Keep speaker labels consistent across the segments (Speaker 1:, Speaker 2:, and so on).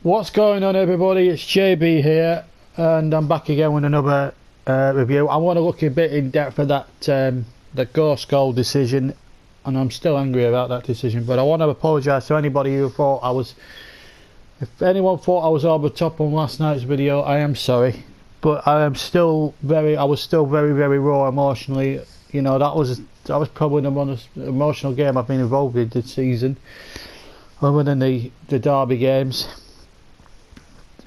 Speaker 1: What's going on, everybody? It's JB here, and I'm back again with another review. I want to look a bit in depth at that the ghost goal decision, and I'm still angry about that decision. But I want to apologise to anybody who thought I was. If anyone thought I was over the top on last night's video, I am sorry, but I was still very raw emotionally. You know, that was probably the most emotional game I've been involved in this season, other than the derby games.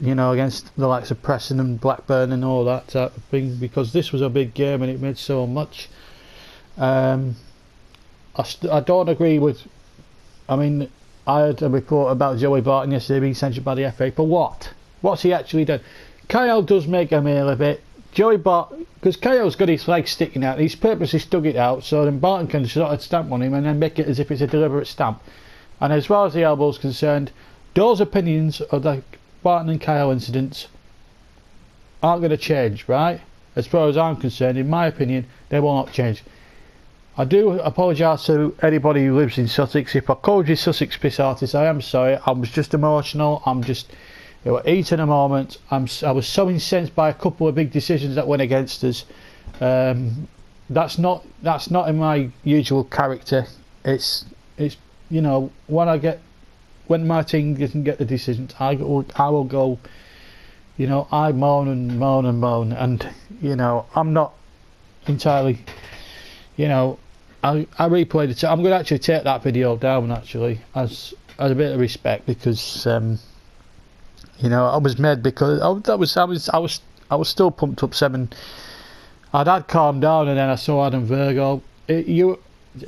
Speaker 1: You know, against the likes of Preston and Blackburn and all that type of thing, because this was a big game and it meant so much. I don't agree with. I mean, I heard a report about Joey Barton yesterday being censured by the FA. For what? What's he actually done? Kyle does make a meal of it. Joey Barton, because Kyle's got his leg sticking out, he's purposely stuck it out so then Barton can sort of stamp on him and then make it as if it's a deliberate stamp. And as far as the elbow's concerned, those opinions of the Barton and Kyle incidents aren't going to change, right? As far as I'm concerned, in my opinion, they will not change. I do apologise to anybody who lives in Sussex. If I called you Sussex piss artist, I am sorry. I was just emotional. It was heat in a moment. I was so incensed by a couple of big decisions that went against us. That's not in my usual character. It's you know, when my team doesn't get the decisions, I will go. You know, I moan and moan and moan, and you know, I'm not entirely. You know, I replayed it. I'm going to actually take that video down actually as a bit of respect, because you know, I was mad because I was still pumped up 7. I'd calmed down, and then I saw Adam Virgo.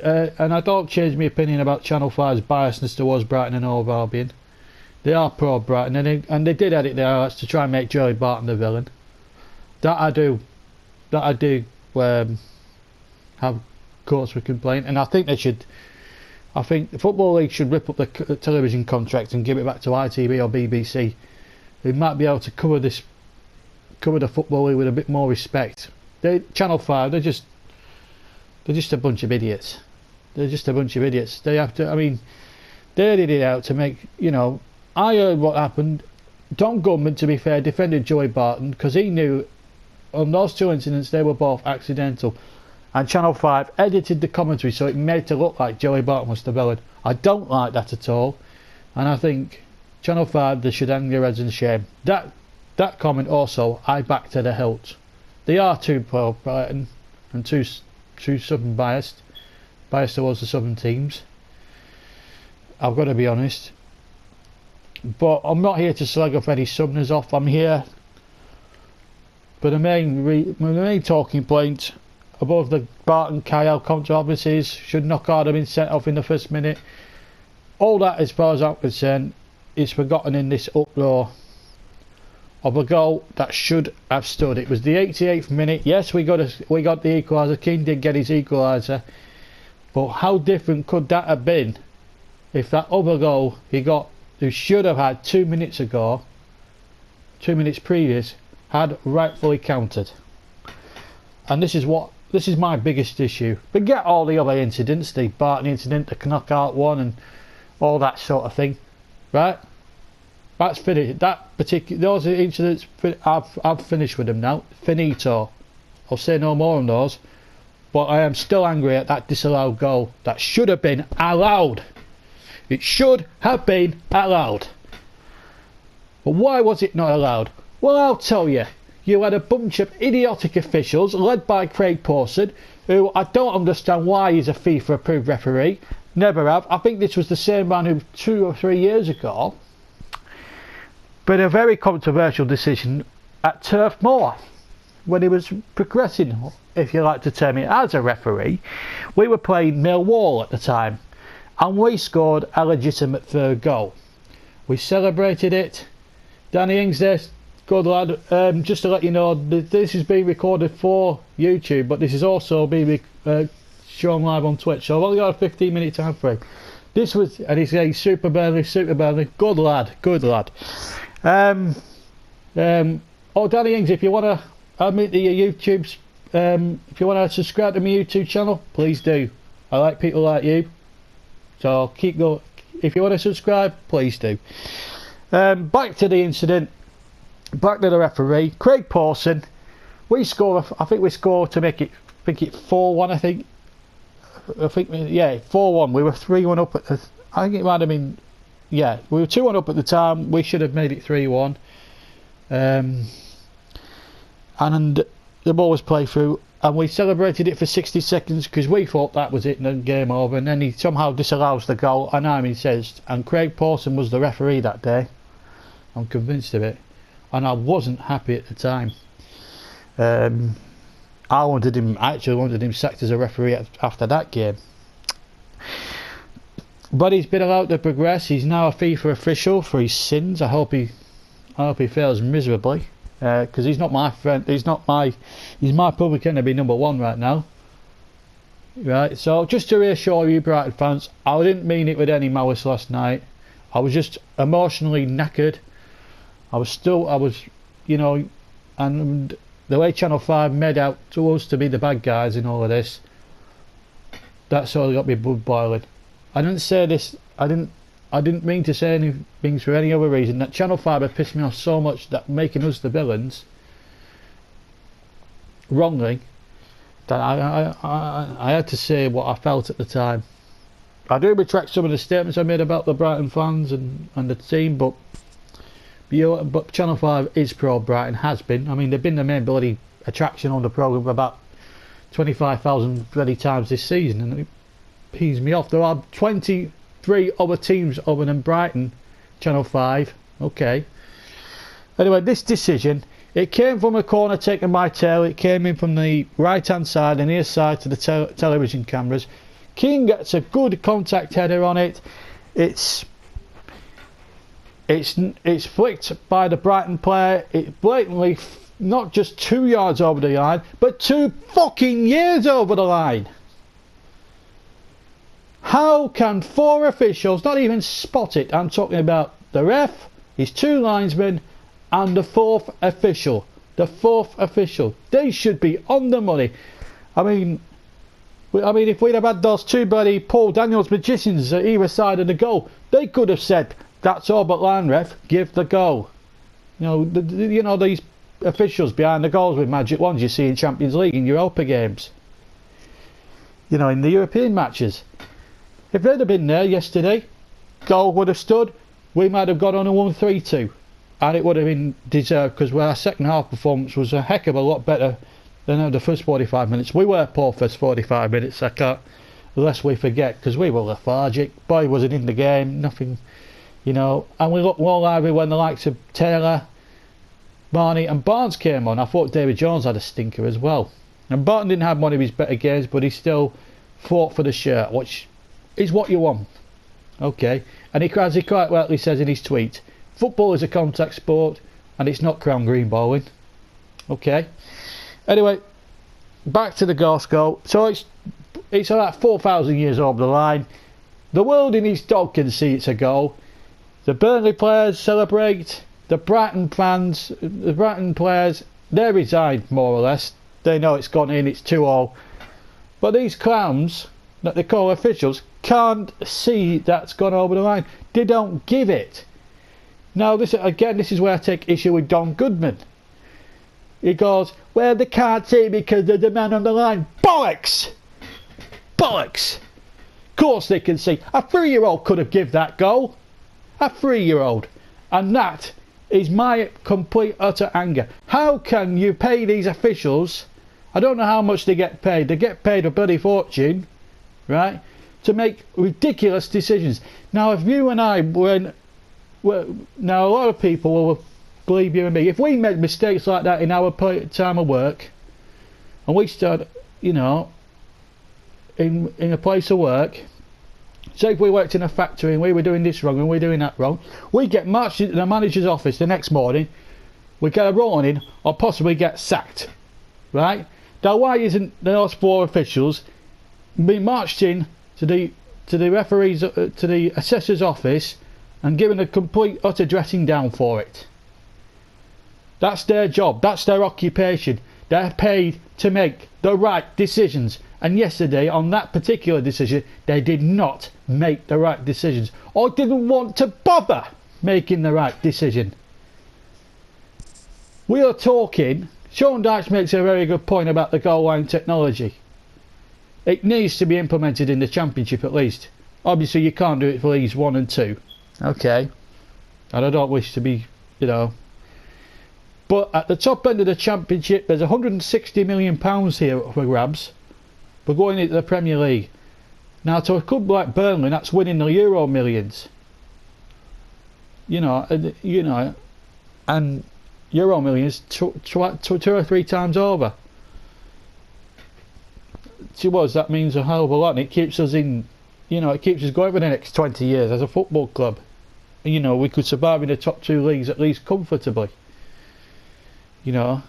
Speaker 1: And I don't change my opinion about Channel 5's biasness towards Brighton and Hove Albion. They are pro Brighton, and they did edit their highlights to try and make Joey Barton the villain. That I do have cause for complaint, and I think they should. I think the Football League should rip up the television contract and give it back to ITV or BBC. They might be able to cover the Football League with a bit more respect. Channel 5, they're just a bunch of idiots. They're just a bunch of idiots. They have to. I mean, they did it out to make. You know, I heard what happened. Don Goodman, to be fair, defended Joey Barton because he knew on those 2 incidents they were both accidental. And Channel 5 edited the commentary so it made it look like Joey Barton was the villain. I don't like that at all, and I think Channel 5, they should hang their heads in shame. That comment also I back to the hilt. They are too pro Brighton and too Southern biased towards the Southern teams. I've got to be honest. But I'm not here to slag off any Southerners off. I'm here. But the main talking point, above the Barton Kyle controversies, should Knockaert have been sent off in the first minute? All that, as far as I'm concerned, is forgotten in this uproar of a goal that should have stood. It was the 88th minute. Yes, we got the equaliser. Keane did get his equaliser, but how different could that have been if that other goal who should have had 2 minutes ago, 2 minutes previous, had rightfully counted? And this is my biggest issue. Forget all the other incidents, the Barton incident, the Knockaert one, and all that sort of thing, right? That's finished. Those incidents, I've finished with them now. Finito. I'll say no more on those. But I am still angry at that disallowed goal. That should have been allowed. It should have been allowed. But why was it not allowed? Well, I'll tell you. You had a bunch of idiotic officials, led by Craig Pawson, who I don't understand why he's a FIFA approved referee. Never have. I think this was the same man who 2 or 3 years ago. But a very controversial decision at Turf Moor, when he was progressing, if you like to term it, as a referee. We were playing Millwall at the time, and we scored a legitimate third goal. We celebrated it. Danny Ings there, good lad. Just to let you know, this is being recorded for YouTube, but this is also being shown live on Twitch. So I've only got a 15-minute time frame. This was, and he's saying super Burnley, good lad. Danny Ings, if you want to add me to your YouTube's, if you want to subscribe to my YouTube channel, please do. I like people like you, so keep going. If you want to subscribe, please do. Back to the incident. Back to the referee, Craig Pawson. We score. I think we scored to make it. I think it 4-1. I think. Yeah, 4-1. We were 3-1 up at the. I think it might have been. Yeah, we were 2-1 up at the time. We should have made it 3-1. And the ball was played through, and we celebrated it for 60 seconds because we thought that was it and then game over. And then he somehow disallows the goal, and he says, and Craig Pawson was the referee that day. I'm convinced of it. And I wasn't happy at the time. I actually wanted him sacked as a referee after that game. But he's been allowed to progress. He's now a FIFA official for his sins. I hope he fails miserably, because he's not my friend. He's my public enemy #1 right now. Right. So just to reassure you, Brighton fans, I didn't mean it with any malice last night. I was just emotionally knackered. I was, you know, and the way Channel 5 made out to us to be the bad guys in all of this, that sort of got me blood boiling. I didn't say this, I didn't mean to say anything for any other reason. That Channel 5 had pissed me off so much that making us the villains, wrongly, that I had to say what I felt at the time. I do retract some of the statements I made about the Brighton fans and the team, but Channel 5 is pro Brighton, has been. I mean, they've been the main bloody attraction on the programme for about 25,000 bloody times this season, and it pees me off. There are 23 other teams other than Brighton, Channel 5. Okay. Anyway, this decision, it came from a corner taken by Taylor. It came in from the right hand side and near side to the television cameras. King gets a good contact header on it. It's flicked by the Brighton player. It blatantly, not just 2 yards over the line, but 2 fucking years over the line. How can 4 officials not even spot it? I'm talking about the ref, his 2 linesmen, and the 4th official. The 4th official. They should be on the money. I mean, if we'd have had those 2 bloody Paul Daniels magicians at either side of the goal, they could have said, "That's all but line, ref. Give the goal." You know, these officials behind the goals with magic wands you see in Champions League and Europa games. You know, in the European matches. If they'd have been there yesterday, goal would have stood. We might have got on and won 3-2, and it would have been deserved because our second half performance was a heck of a lot better than the first 45 minutes. We were poor first 45 minutes. Lest we forget, because we were lethargic. Boy wasn't in the game. Nothing. You know, and we looked more lively when the likes of Taylor, Barney and Barnes came on. I thought David Jones had a stinker as well. And Barton didn't have one of his better games, but he still fought for the shirt, which is what you want. Okay. And as he quite rightly says in his tweet, football is a contact sport and it's not crown green bowling. Okay. Anyway, back to the Ghost goal. So it's about 4,000 years over the line. The world in his dog can see it's a goal. The Burnley players celebrate. The Brighton fans, the Brighton players, they're resigned more or less. They know it's gone in, it's 2-0. But these clowns that they call officials can't see that's gone over the line. They don't give it. Now this is where I take issue with Don Goodman. He goes, well, they can't see because there's a man on the line. Bollocks! Bollocks! Of course they can see. A 3-year-old could have given that goal. A 3-year-old. And that is my complete utter anger. How can you pay these officials? I don't know how much they get paid. They get paid a bloody fortune, right, to make ridiculous decisions. Now, if you and I now a lot of people will believe you and me. If we made mistakes like that in our time of work, and we start, you know, in a place of work, say if we worked in a factory and we were doing this wrong and we were doing that wrong, we get marched into the manager's office the next morning, we get a warning or possibly get sacked, right? Now why isn't those 4 officials being marched in to the referees, to the assessor's office and given a complete utter dressing down for it? That's their job, that's their occupation. They're paid to make the right decisions. And yesterday, on that particular decision, they did not make the right decisions. Or didn't want to bother. making the right decision. We are talking, Sean Dyche makes a very good point about the goal line technology. It needs to be implemented in the Championship at least. Obviously you can't do it for Leagues 1 and 2. Okay. And I don't wish to be, you know. But at the top end of the Championship there's £160 million here for grabs. We're going into the Premier League. Now to a club like Burnley, that's winning the Euro millions. You know, and Euro millions two or three times over. That means a hell of a lot, and it keeps us in, you know, it keeps us going for the next 20 years as a football club. You know, we could survive in the top 2 leagues at least comfortably. You know,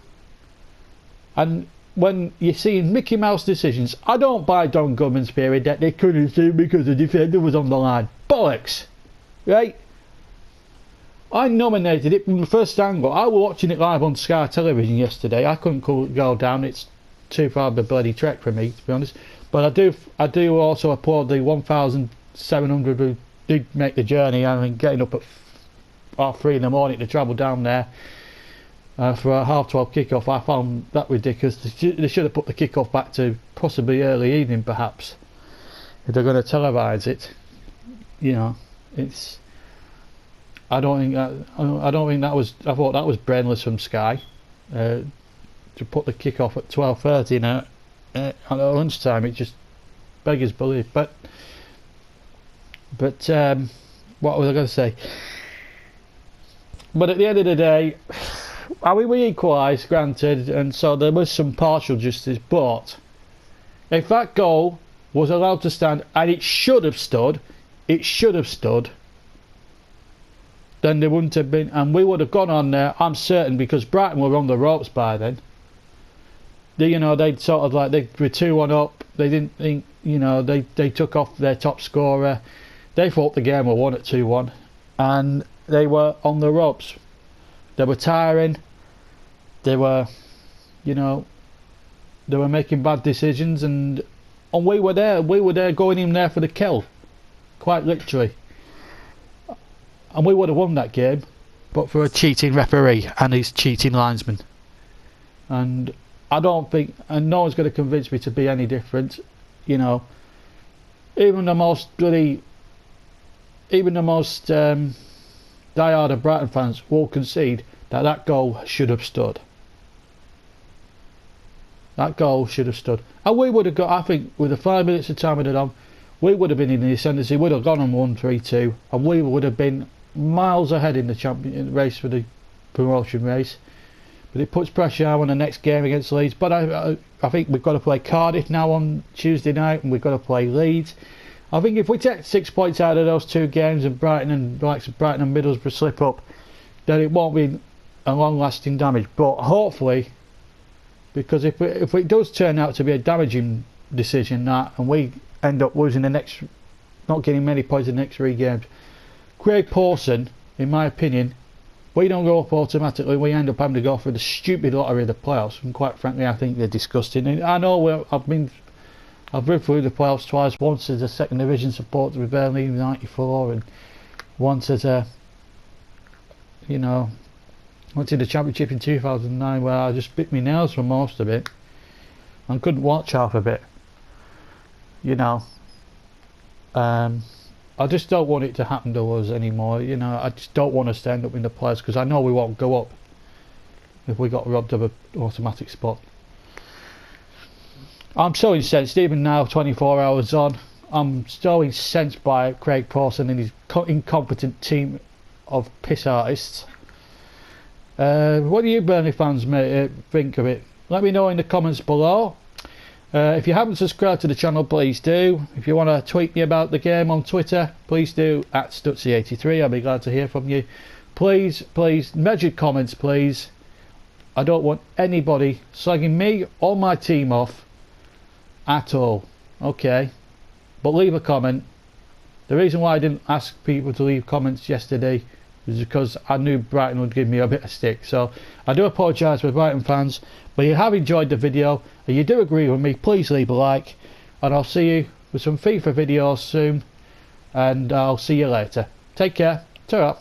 Speaker 1: and when you're seeing Mickey Mouse decisions, I don't buy Don Goodman's theory that they couldn't sue because the defender was on the line. Bollocks! Right? I nominated it from the first angle. I was watching it live on Sky Television yesterday. I couldn't go down. It's too far of a bloody trek for me, to be honest. But I do also applaud the 1,700 who did make the journey. I mean, getting up at 3:30 in the morning to travel down there for a 12:30 kickoff. I found that ridiculous. They should have put the kickoff back to possibly early evening, perhaps, if they're going to televise it. You know, it's. I don't think that was. I thought that was brainless from Sky to put the kick-off at 12:30 now at lunchtime. It just beggars belief. But what was I going to say? But at the end of the day, I mean, we equalised, granted, and so there was some partial justice. But if that goal was allowed to stand, and it should have stood, then there wouldn't have been, and we would have gone on there, I'm certain, because Brighton were on the ropes by then. They'd sort of like, they were 2-1 up, they didn't think, they took off their top scorer, they thought the game were won at 2-1, and they were on the ropes. They were tiring, they were making bad decisions, and we were there going in there for the kill, quite literally. And we would have won that game, but for a cheating referee and his cheating linesman. And I don't think, and no one's going to convince me to be any different. You know, even the most diehard of Brighton fans will concede that goal should have stood. That goal should have stood, and we would have got. I think with the 5 minutes of time added on, we would have been in the ascendancy. Would have gone on 1-3-2, and we would have been miles ahead in the champion race for the promotion race. But it puts pressure on the next game against Leeds. But I think we've got to play Cardiff now on Tuesday night, and we've got to play Leeds. I think if we take 6 points out of those 2 games, and Brighton and Middlesbrough slip up, then it won't be a long-lasting damage. But hopefully, because if it does turn out to be a damaging decision, and we end up losing not getting many points in the next 3 games, Craig Pawson, in my opinion, we don't go up automatically. We end up having to go for the stupid lottery of the playoffs, and quite frankly, I think they're disgusting. And I know I've been through the playoffs twice. Once as a second division supporter with Burnley in '94, and once as went to the Championship in 2009, where I just bit my nails for most of it and couldn't watch half of it. I just don't want it to happen to us anymore. I just don't want us to end up in the playoffs, because I know we won't go up if we got robbed of an automatic spot. I'm so incensed, even now 24 hours on, I'm so incensed by Craig Pawson and his incompetent team of piss artists. What do you Burnley fans think of it? Let me know in the comments below. If you haven't subscribed to the channel, please do. If you want to tweet me about the game on Twitter, please do, at Stutzy83. I'll be glad to hear from you. Please, measured comments, please. I don't want anybody slagging me or my team off at all. Okay? But leave a comment. The reason why I didn't ask people to leave comments yesterday was because I knew Brighton would give me a bit of stick. So I do apologise for Brighton fans, but if you have enjoyed the video and you do agree with me, please leave a like, and I'll see you with some FIFA videos soon, and I'll see you later. Take care. Ta-ra.